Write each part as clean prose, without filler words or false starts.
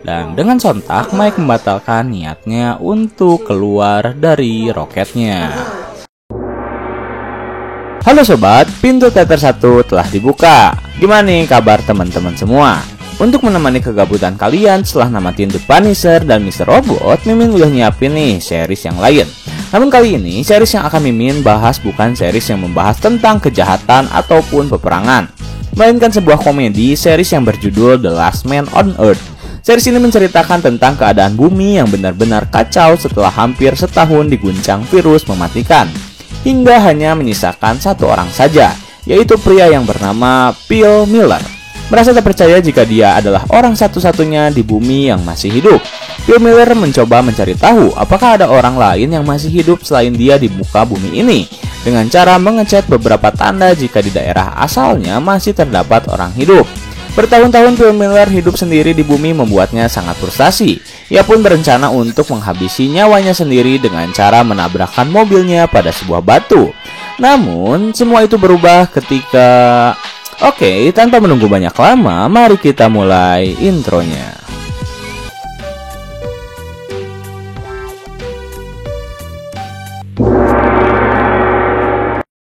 Dan dengan sontak Mike membatalkan niatnya untuk keluar dari roketnya. Halo sobat, pintu teater 1 telah dibuka. Gimana nih kabar teman-teman semua? Untuk menemani kegabutan kalian setelah namatin The Punisher dan Mr. Robot, Mimin udah nyiapin nih series yang lain. Namun kali ini, series yang akan Mimin bahas bukan series yang membahas tentang kejahatan ataupun peperangan, melainkan sebuah komedi series yang berjudul The Last Man on Earth. Series ini menceritakan tentang keadaan bumi yang benar-benar kacau setelah hampir setahun diguncang virus mematikan, hingga hanya menyisakan satu orang saja, yaitu pria yang bernama Phil Miller. Merasa tak percaya jika dia adalah orang satu-satunya di bumi yang masih hidup, Phil Miller mencoba mencari tahu apakah ada orang lain yang masih hidup selain dia di muka bumi ini, dengan cara mengecek beberapa tanda jika di daerah asalnya masih terdapat orang hidup. Bertahun-tahun Phil Miller hidup sendiri di bumi membuatnya sangat frustasi. Ia pun berencana untuk menghabisi nyawanya sendiri dengan cara menabrakkan mobilnya pada sebuah batu. Namun, semua itu berubah ketika... Oke, tanpa menunggu banyak lama, mari kita mulai intronya.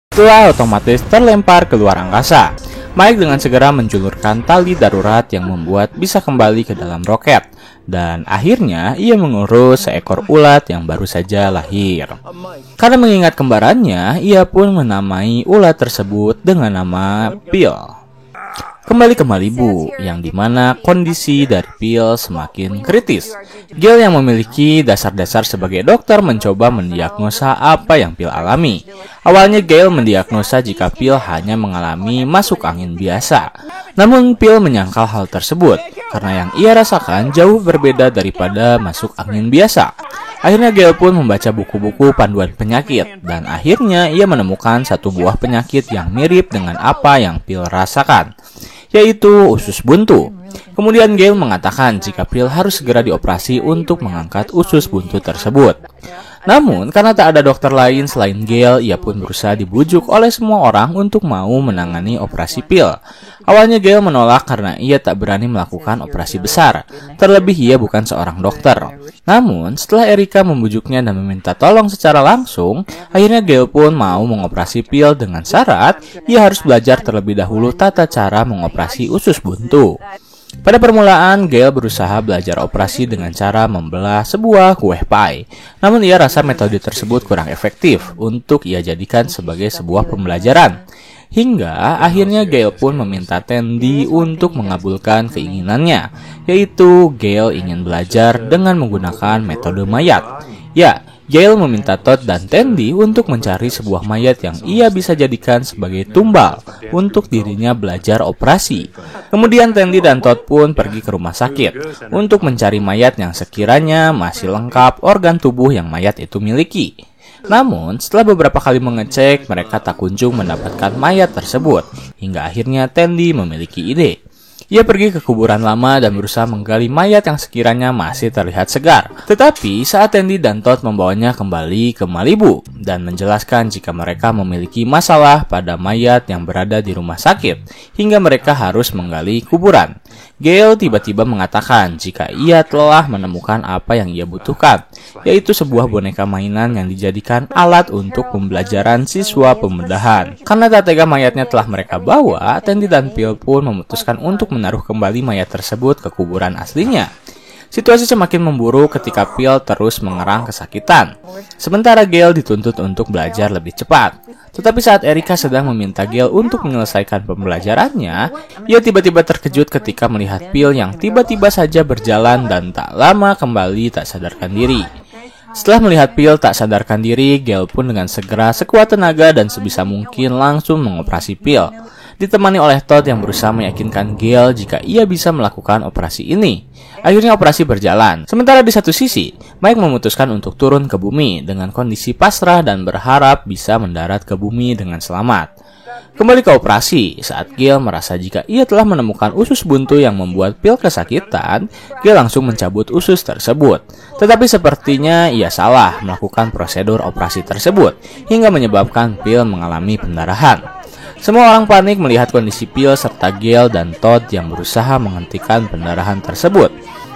Setelah otomatis terlempar keluar angkasa, Mike dengan segera menjulurkan tali darurat yang membuat bisa kembali ke dalam roket. Dan akhirnya ia mengurus seekor ulat yang baru saja lahir. Karena mengingat kembarannya, ia pun menamai ulat tersebut dengan nama Phil. Kembali ke Malibu, yang dimana kondisi dari Phil semakin kritis. Gail yang memiliki dasar-dasar sebagai dokter mencoba mendiagnosa apa yang Phil alami. Awalnya Gail mendiagnosa jika Phil hanya mengalami masuk angin biasa. Namun Phil menyangkal hal tersebut, karena yang ia rasakan jauh berbeda daripada masuk angin biasa. Akhirnya Gail pun membaca buku-buku panduan penyakit, dan akhirnya ia menemukan satu buah penyakit yang mirip dengan apa yang Phil rasakan, yaitu usus buntu. Kemudian Gail mengatakan jika Phil harus segera dioperasi untuk mengangkat usus buntu tersebut. Namun, karena tak ada dokter lain selain Gail, ia pun berusaha dibujuk oleh semua orang untuk mau menangani operasi Phil. Awalnya Gail menolak karena ia tak berani melakukan operasi besar, terlebih ia bukan seorang dokter. Namun, setelah Erika membujuknya dan meminta tolong secara langsung, akhirnya Gail pun mau mengoperasi Phil dengan syarat ia harus belajar terlebih dahulu tata cara mengoperasi usus buntu. Pada permulaan, Gail berusaha belajar operasi dengan cara membelah sebuah kue pie. Namun ia rasa metode tersebut kurang efektif untuk ia jadikan sebagai sebuah pembelajaran. Hingga akhirnya Gail pun meminta Tandy untuk mengabulkan keinginannya, yaitu Gail ingin belajar dengan menggunakan metode mayat. Ya, Gail meminta Todd dan Tandy untuk mencari sebuah mayat yang ia bisa jadikan sebagai tumbal untuk dirinya belajar operasi. Kemudian Tandy dan Todd pun pergi ke rumah sakit untuk mencari mayat yang sekiranya masih lengkap organ tubuh yang mayat itu miliki. Namun, setelah beberapa kali mengecek, mereka tak kunjung mendapatkan mayat tersebut, hingga akhirnya Tandy memiliki ide. Ia pergi ke kuburan lama dan berusaha menggali mayat yang sekiranya masih terlihat segar. Tetapi saat Tandy dan Todd membawanya kembali ke Malibu dan menjelaskan jika mereka memiliki masalah pada mayat yang berada di rumah sakit, hingga mereka harus menggali kuburan, Gail tiba-tiba mengatakan jika ia telah menemukan apa yang ia butuhkan, yaitu sebuah boneka mainan yang dijadikan alat untuk pembelajaran siswa pembedahan. Karena tak tega mayatnya telah mereka bawa, Tandy dan Phil pun memutuskan untuk menaruh kembali mayat tersebut ke kuburan aslinya. Situasi semakin memburuk ketika Phil terus mengerang kesakitan, sementara Gail dituntut untuk belajar lebih cepat. Tetapi saat Erika sedang meminta Gail untuk menyelesaikan pembelajarannya, ia tiba-tiba terkejut ketika melihat Phil yang tiba-tiba saja berjalan dan tak lama kembali tak sadarkan diri. Setelah melihat Phil tak sadarkan diri, Gail pun dengan segera sekuat tenaga dan sebisa mungkin langsung mengoperasi Phil, ditemani oleh Todd yang berusaha meyakinkan Gail jika ia bisa melakukan operasi ini. Akhirnya operasi berjalan. Sementara di satu sisi, Mike memutuskan untuk turun ke bumi dengan kondisi pasrah dan berharap bisa mendarat ke bumi dengan selamat. Kembali ke operasi, saat Gail merasa jika ia telah menemukan usus buntu yang membuat Phil kesakitan, Gail langsung mencabut usus tersebut. Tetapi sepertinya ia salah melakukan prosedur operasi tersebut, hingga menyebabkan Phil mengalami pendarahan. Semua orang panik melihat kondisi Phil serta Gail dan Todd yang berusaha menghentikan pendarahan tersebut.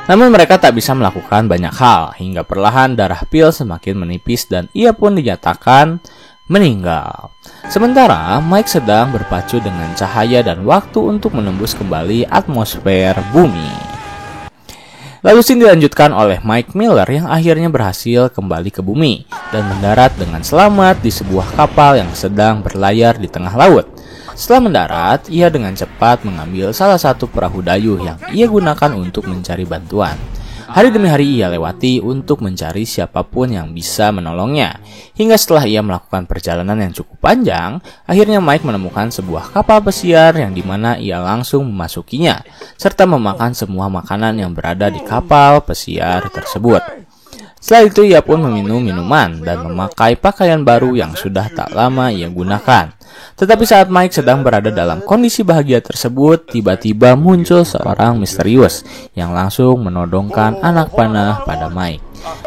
Namun mereka tak bisa melakukan banyak hal, hingga perlahan darah Phil semakin menipis dan ia pun dinyatakan meninggal. Sementara Mike sedang berpacu dengan cahaya dan waktu untuk menembus kembali atmosfer bumi. Lalu scene dilanjutkan oleh Mike Miller yang akhirnya berhasil kembali ke bumi dan mendarat dengan selamat di sebuah kapal yang sedang berlayar di tengah laut. Setelah mendarat, ia dengan cepat mengambil salah satu perahu dayuh yang ia gunakan untuk mencari bantuan. Hari demi hari ia lewati untuk mencari siapapun yang bisa menolongnya. Hingga setelah ia melakukan perjalanan yang cukup panjang, akhirnya Mike menemukan sebuah kapal pesiar yang dimana ia langsung memasukinya, serta memakan semua makanan yang berada di kapal pesiar tersebut. Setelah itu ia pun meminum minuman dan memakai pakaian baru yang sudah tak lama ia gunakan. Tetapi saat Mike sedang berada dalam kondisi bahagia tersebut, tiba-tiba muncul seorang misterius yang langsung menodongkan anak panah pada Mike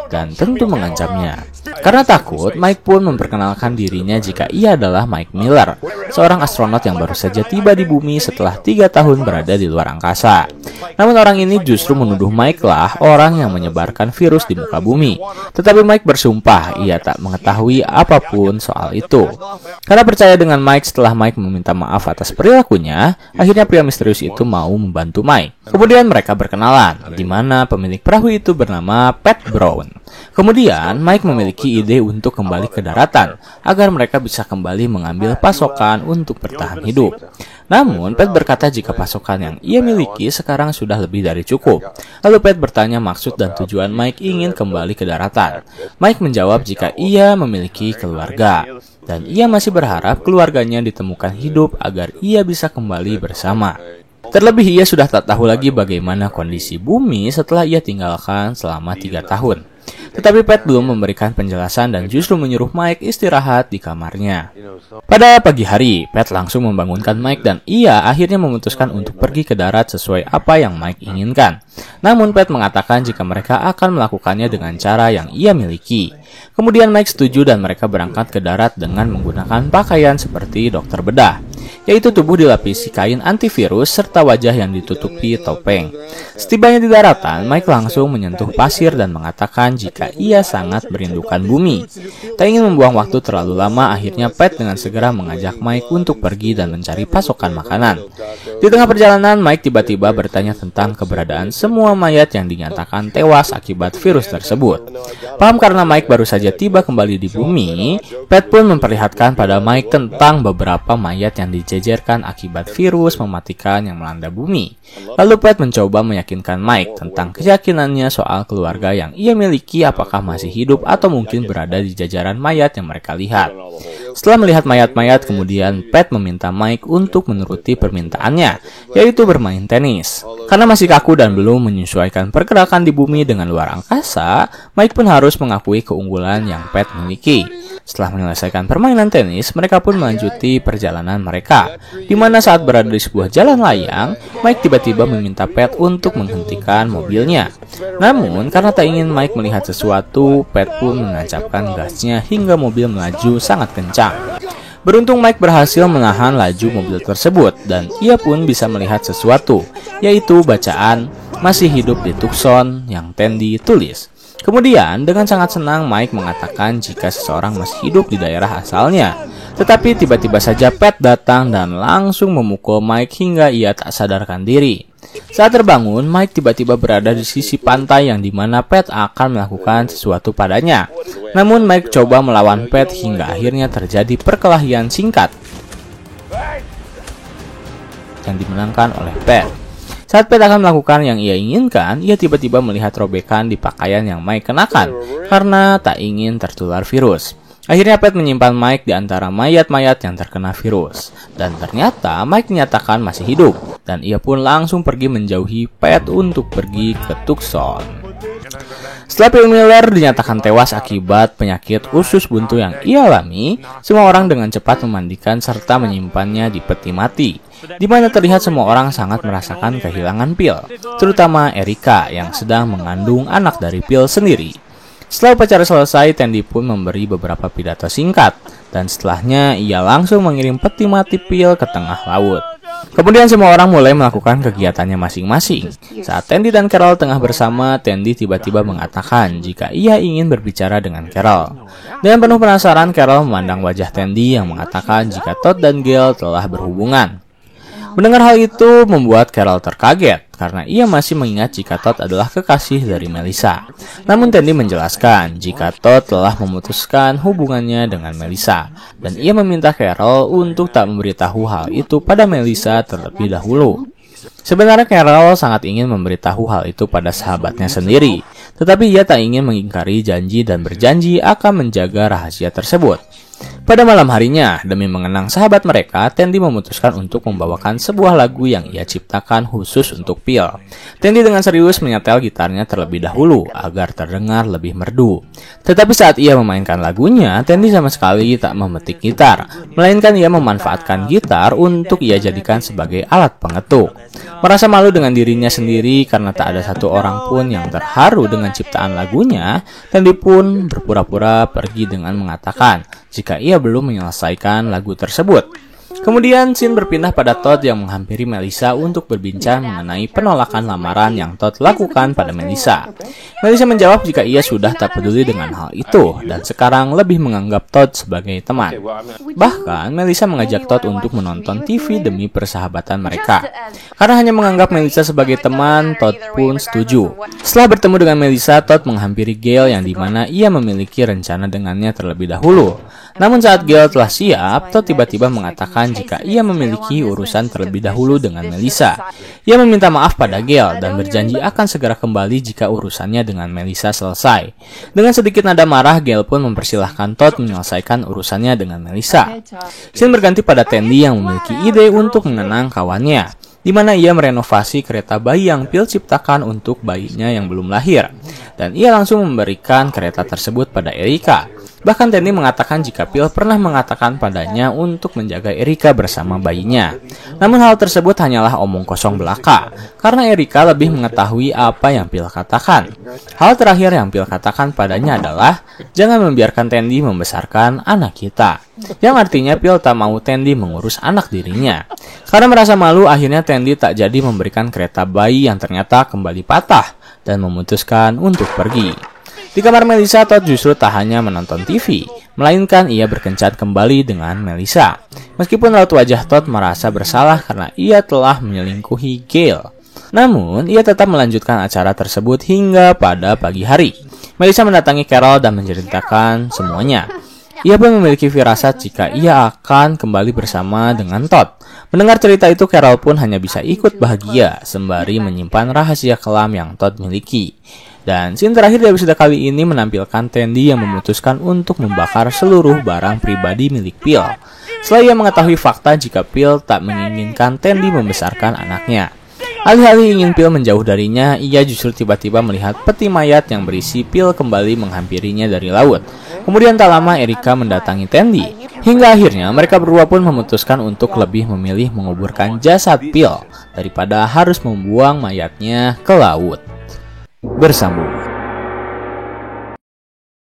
dan tentu mengancamnya. Karena takut, Mike pun memperkenalkan dirinya jika ia adalah Mike Miller, seorang astronot yang baru saja tiba di bumi setelah 3 tahun berada di luar angkasa. Namun orang ini justru menuduh Mike lah orang yang menyebarkan virus di muka bumi. Tetapi Mike bersumpah ia tak mengetahui apapun soal itu. Karena percaya dengan Mike, setelah Mike meminta maaf atas perilakunya, akhirnya pria misterius itu mau membantu Mike. Kemudian mereka berkenalan, di mana pemilik perahu itu bernama Pat Brown. Kemudian Mike memiliki ide untuk kembali ke daratan agar mereka bisa kembali mengambil pasokan untuk bertahan hidup. Namun Pat berkata jika pasokan yang ia miliki sekarang sudah lebih dari cukup. Lalu Pat bertanya maksud dan tujuan Mike ingin kembali ke daratan. Mike menjawab jika ia memiliki keluarga dan ia masih berharap keluarganya ditemukan hidup agar ia bisa kembali bersama. Terlebih ia sudah tak tahu lagi bagaimana kondisi bumi setelah ia tinggalkan selama 3 tahun. Tetapi Pat belum memberikan penjelasan dan justru menyuruh Mike istirahat di kamarnya. Pada pagi hari, Pat langsung membangunkan Mike dan ia akhirnya memutuskan untuk pergi ke darat sesuai apa yang Mike inginkan. Namun Pat mengatakan jika mereka akan melakukannya dengan cara yang ia miliki. Kemudian Mike setuju dan mereka berangkat ke darat dengan menggunakan pakaian seperti dokter bedah, yaitu tubuh dilapisi kain antivirus serta wajah yang ditutupi topeng. Setibanya di daratan, Mike langsung menyentuh pasir dan mengatakan jika ia sangat merindukan bumi. Tak ingin membuang waktu terlalu lama, akhirnya Pat dengan segera mengajak Mike untuk pergi dan mencari pasokan makanan. Di tengah perjalanan, Mike tiba-tiba bertanya tentang keberadaan semua mayat yang dinyatakan tewas akibat virus tersebut. Paham karena Mike baru saja tiba kembali di bumi, Pat pun memperlihatkan pada Mike tentang beberapa mayat yang dijejerkan akibat virus mematikan yang melanda bumi. Lalu Pat mencoba meyakinkan Mike tentang keyakinannya soal keluarga yang ia miliki apakah masih hidup atau mungkin berada di jajaran mayat yang mereka lihat. Setelah melihat mayat-mayat, kemudian Pat meminta Mike untuk menuruti permintaannya, yaitu bermain tenis. Karena masih kaku dan belum menyesuaikan pergerakan di bumi dengan luar angkasa, Mike pun harus mengakui keunggulan yang Pat miliki. Setelah menyelesaikan permainan tenis, mereka pun melanjuti perjalanan mereka, di mana saat berada di sebuah jalan layang, Mike tiba-tiba meminta Pat untuk menghentikan mobilnya. Namun, karena tak ingin Mike melihat sesuatu, Pat pun menancapkan gasnya hingga mobil melaju sangat kencang. Beruntung Mike berhasil menahan laju mobil tersebut dan ia pun bisa melihat sesuatu, yaitu bacaan "Masih hidup di Tucson" yang Tandy tulis. Kemudian dengan sangat senang Mike mengatakan jika seseorang masih hidup di daerah asalnya. Tetapi tiba-tiba saja Pat datang dan langsung memukul Mike hingga ia tak sadarkan diri. Saat terbangun, Mike tiba-tiba berada di sisi pantai yang dimana Pat akan melakukan sesuatu padanya. Namun Mike coba melawan Pat hingga akhirnya terjadi perkelahian singkat yang dimenangkan oleh Pat. Saat Pat akan melakukan yang ia inginkan, ia tiba-tiba melihat robekan di pakaian yang Mike kenakan karena tak ingin tertular virus. Akhirnya Pat menyimpan Mike di antara mayat-mayat yang terkena virus. Dan ternyata Mike dinyatakan masih hidup. Dan ia pun langsung pergi menjauhi Pat untuk pergi ke Tucson. Setelah Phil Miller dinyatakan tewas akibat penyakit usus buntu yang ia alami, semua orang dengan cepat memandikan serta menyimpannya di peti mati, di mana terlihat semua orang sangat merasakan kehilangan Phil, terutama Erica yang sedang mengandung anak dari Phil sendiri. Setelah upacara selesai, Tandy pun memberi beberapa pidato singkat, dan setelahnya ia langsung mengirim peti mati Phil ke tengah laut. Kemudian semua orang mulai melakukan kegiatannya masing-masing. Saat Tandy dan Carol tengah bersama, Tandy tiba-tiba mengatakan jika ia ingin berbicara dengan Carol. Dengan penuh penasaran, Carol memandang wajah Tandy yang mengatakan jika Todd dan Gail telah berhubungan. Mendengar hal itu membuat Carol terkaget karena ia masih mengingat jika Todd adalah kekasih dari Melissa. Namun Tandy menjelaskan jika Todd telah memutuskan hubungannya dengan Melissa dan ia meminta Carol untuk tak memberitahu hal itu pada Melissa terlebih dahulu. Sebenarnya Carol sangat ingin memberitahu hal itu pada sahabatnya sendiri, tetapi ia tak ingin mengingkari janji dan berjanji akan menjaga rahasia tersebut. Pada malam harinya, demi mengenang sahabat mereka, Tandy memutuskan untuk membawakan sebuah lagu yang ia ciptakan khusus untuk Phil. Tandy dengan serius menyetel gitarnya terlebih dahulu agar terdengar lebih merdu. Tetapi saat ia memainkan lagunya, Tandy sama sekali tak memetik gitar, melainkan ia memanfaatkan gitar untuk ia jadikan sebagai alat pengetuk. Merasa malu dengan dirinya sendiri karena tak ada satu orang pun yang terharu dengan ciptaan lagunya, Tandy pun berpura-pura pergi dengan mengatakan jika ia belum menyelesaikan lagu tersebut. Kemudian scene berpindah pada Todd yang menghampiri Melissa untuk berbincang mengenai penolakan lamaran yang Todd lakukan pada Melissa. Melissa menjawab jika ia sudah tak peduli dengan hal itu dan sekarang lebih menganggap Todd sebagai teman. Bahkan Melissa mengajak Todd untuk menonton TV demi persahabatan mereka. Karena hanya menganggap Melissa sebagai teman, Todd pun setuju. Setelah bertemu dengan Melissa, Todd menghampiri Gail yang dimana ia memiliki rencana dengannya terlebih dahulu. Namun saat Gail telah siap, Todd tiba-tiba mengatakan jika ia memiliki urusan terlebih dahulu dengan Melissa. Ia meminta maaf pada Gail dan berjanji akan segera kembali jika urusannya dengan Melissa selesai. Dengan sedikit nada marah, Gail pun mempersilahkan Todd menyelesaikan urusannya dengan Melissa. Scene berganti pada Tandy yang memiliki ide untuk mengenang kawannya, di mana ia merenovasi kereta bayi yang Phil ciptakan untuk bayinya yang belum lahir. Dan ia langsung memberikan kereta tersebut pada Erica. Bahkan Tandy mengatakan jika Phil pernah mengatakan padanya untuk menjaga Erica bersama bayinya. Namun hal tersebut hanyalah omong kosong belaka, karena Erica lebih mengetahui apa yang Phil katakan. Hal terakhir yang Phil katakan padanya adalah, jangan membiarkan Tandy membesarkan anak kita. Yang artinya Phil tak mau Tandy mengurus anak dirinya. Karena merasa malu, akhirnya Tandy tak jadi memberikan kereta bayi yang ternyata kembali patah dan memutuskan untuk pergi. Di kamar Melissa, Todd justru tak hanya menonton TV, melainkan ia berkencan kembali dengan Melissa. Meskipun raut wajah Todd merasa bersalah karena ia telah menyelingkuhi Gail. Namun, ia tetap melanjutkan acara tersebut hingga pada pagi hari. Melissa mendatangi Carol dan menceritakan semuanya. Ia pun memiliki firasat jika ia akan kembali bersama dengan Todd. Mendengar cerita itu, Carol pun hanya bisa ikut bahagia sembari menyimpan rahasia kelam yang Todd miliki. Dan scene terakhir di episode kali ini menampilkan Tandy yang memutuskan untuk membakar seluruh barang pribadi milik Phil. Setelah ia mengetahui fakta jika Phil tak menginginkan Tandy membesarkan anaknya. Alih-alih ingin Phil menjauh darinya, ia justru tiba-tiba melihat peti mayat yang berisi Phil kembali menghampirinya dari laut. Kemudian tak lama Erica mendatangi Tandy. Hingga akhirnya mereka berdua pun memutuskan untuk lebih memilih menguburkan jasad Phil daripada harus membuang mayatnya ke laut. Bersambung.